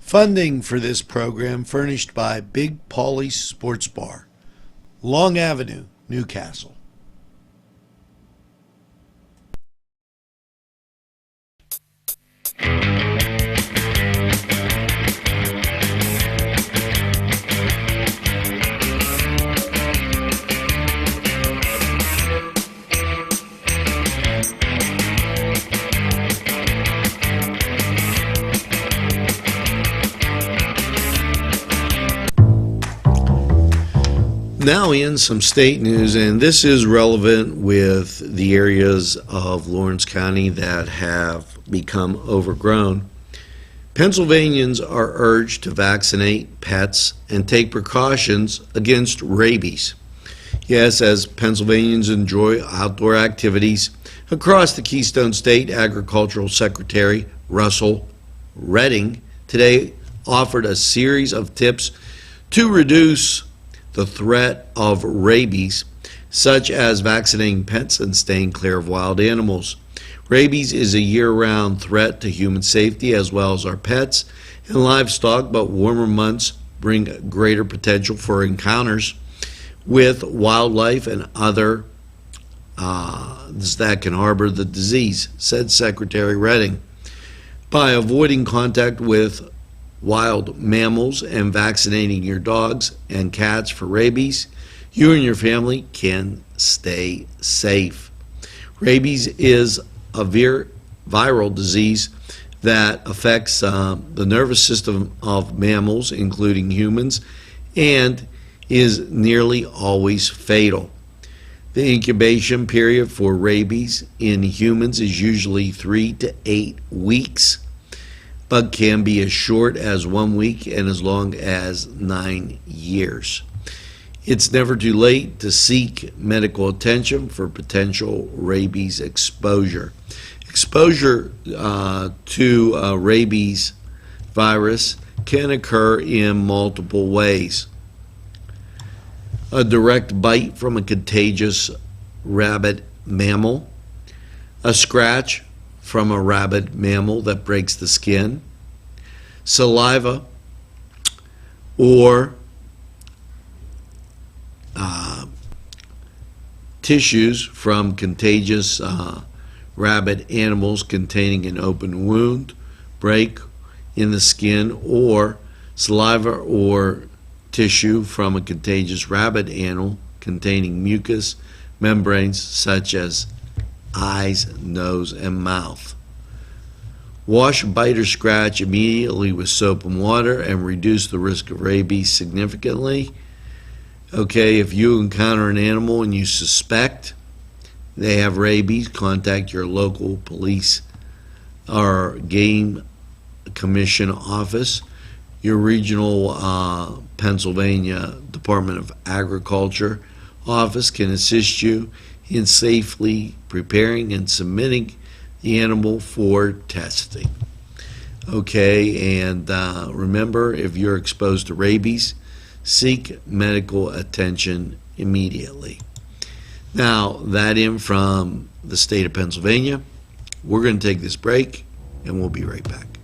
Funding for this program furnished by Big Paulie's Sports Bar, Long Avenue, Newcastle. Now in some state news, and this is relevant with the areas of Lawrence County that have become overgrown. Pennsylvanians are urged to vaccinate pets and take precautions against rabies. Yes, as Pennsylvanians enjoy outdoor activities across the Keystone State, Agricultural Secretary Russell Redding today offered a series of tips to reduce the threat of rabies, such as vaccinating pets and staying clear of wild animals. Rabies is a year-round threat to human safety as well as our pets and livestock, but warmer months bring greater potential for encounters with wildlife and other that can harbor the disease, said Secretary Redding. By avoiding contact with wild mammals and vaccinating your dogs and cats for rabies, you and your family can stay safe. Rabies is a viral disease that affects the nervous system of mammals, including humans, and is nearly always fatal. The incubation period for rabies in humans is usually 3 to 8 weeks, but can be as short as 1 week and as long as 9 years. It's never too late to seek medical attention for potential rabies exposure. Exposure to rabies virus can occur in multiple ways. A direct bite from a contagious rabid mammal, a scratch from a rabid mammal that breaks the skin, saliva, or tissues from contagious rabid animals containing an open wound, break in the skin, or saliva or tissue from a contagious rabid animal containing mucous membranes such as eyes, nose, and mouth. Wash, bite, or scratch immediately with soap and water and reduce the risk of rabies significantly. Okay, if you encounter an animal and you suspect they have rabies, contact your local police or game commission office. Your regional Pennsylvania Department of Agriculture office can assist you in safely preparing and submitting the animal for testing. Okay, and remember, if you're exposed to rabies, seek medical attention immediately. Now, that in from the state of Pennsylvania. We're going to take this break, and we'll be right back.